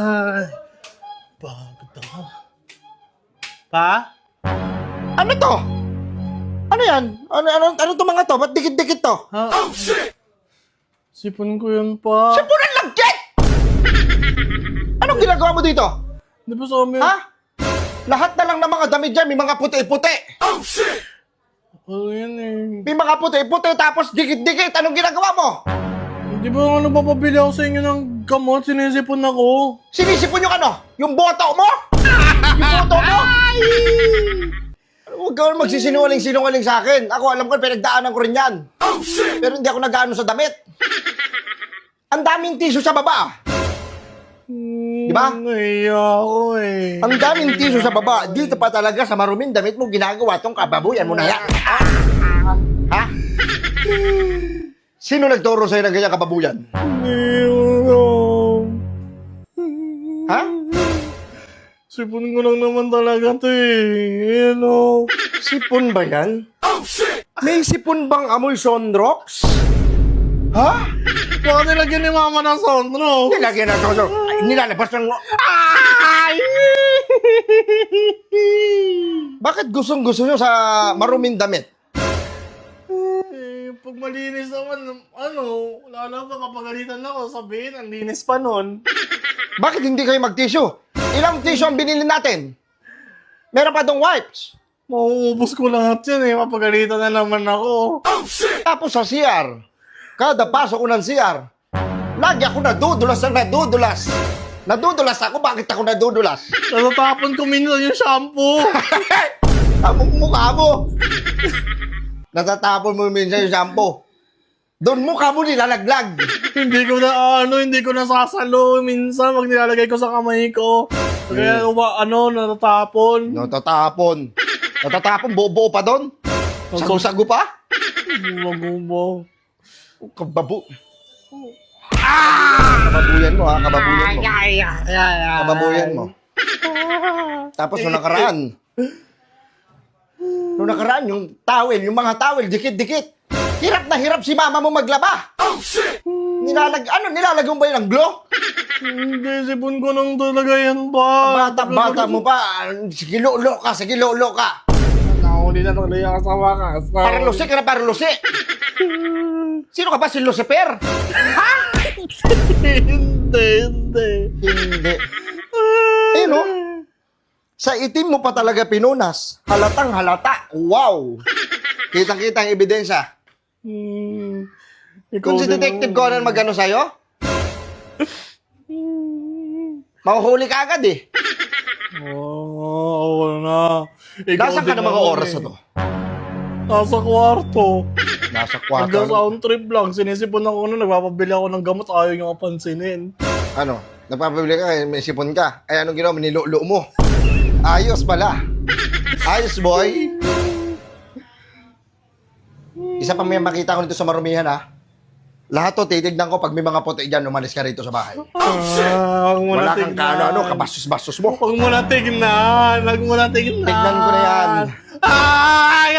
Ay, pagod ako. Pa? Ano to? Ano yan? Ano to mga to? Ba't dikit-dikit to? Ha? Oh, shit! Sipon ko yun, pa. Sipunan lagkit! Anong ginagawa mo dito? Di ba sa amin? Ha? Lahat na lang ng mga damit dyan, may mga puti-puti. Oh, shit! Ano yan eh? May mga puti-puti tapos dikit-dikit. Anong ginagawa mo? Di ba ano ba pabili ako sa inyo ng gamot? Sinisipon ako. Sinisipon yung ano? Yung boto mo? Yung boto mo? Huwag ka magsisinungaling-sinungaling sa akin. Ako, alam ko, pinagdaanan ko rin yan. Oh, shit! Pero hindi ako nag-ano sa damit. Ang daming tissue sa baba. Di ba? Naiya ako eh. Ang daming tissue sa baba. Dito pa talaga sa maruming damit mo ginagawa tong kababuyan mo na yan. Ha? Sino nagturo sa'yo ng ganyang kababuyan? Ha? Sipon ko lang naman talaga to eh. Ano? Sipon ba yan? Oh, shit! May sipon bang amoy Sonrox? Ha? Baka nilagyan ni mama ng sondro. Nilagyan na Sonrox. Nilalabas ng... Ay! Bakit gustong-gusto nyo sa maruming damit? Eh, pag malinis naman, ano, lalo pa kapagalitan ako, sabihin, ang linis pa nun. Bakit hindi kayo mag-tissue? Ilang tissue ang binili natin? Meron pa dong wipes. Mauubos ko lahat yan eh, mapagalitan na naman ako. Tapos sa CR, kada pasok ko ng CR, lagi ako nadudulas ng nadudulas. Nadudulas ako, bakit ako nadudulas? Natatapon ko minsan yung shampoo. Ang mukha mo. Natatapon mo minsan yung shampoo. Doon mukha mo nilalaglag. hindi ko nasasalo minsan pag nilalagay ko sa kamay ko. Kaya natatapon. Natatapon. Natatapon, buo pa doon. Sago-sago pa. Magubo. Kababu. Kababuyan mo ha, kababuyan mo. Kababuyan mo. Tapos nung nakaraan, yung towel, yung mga towel, dikit-dikit. Hirap na hirap si mama mo maglaba. Oh, shit! Nilalag mo ba yun ng glow? Hindi, sipon ko nang talaga yan ba? Bata mo pa. Sige, lolo ka. Nakahuli na talaga sa wakas. Paralose ka na paralose. Sino ka ba? Si Lucifer? Ha? Hindi. Hindi. Ayun o. Sa itim mo pa talaga pinunas. Halatang halata. Wow. Kitang-kita ang ebidensya. Kung si Detective Conan magano sa'yo, mahuhuli ka agad eh. Oo na. Nasaan ka na mga oras na to? Nasa kwarto. Nasa kwarto. Nag-sound trip lang. Sinisipon ako na, nagpapabili ako ng gamot, ayaw nyo kapansinin. Ano? Nagpapabili ka, may sipon ka. Ay, anong ginawa? Nilolo mo. Ayos pala. Ayos, boy. Isa pa may makita ko nito sa marumihan, ha? Lahat to, titignan ko pag may mga puti dyan, umalis ka rito sa bahay. Wala kang kaano, kabastos-bastos mo. Huwag mo na tignan. Tignan ko na yan. Ay!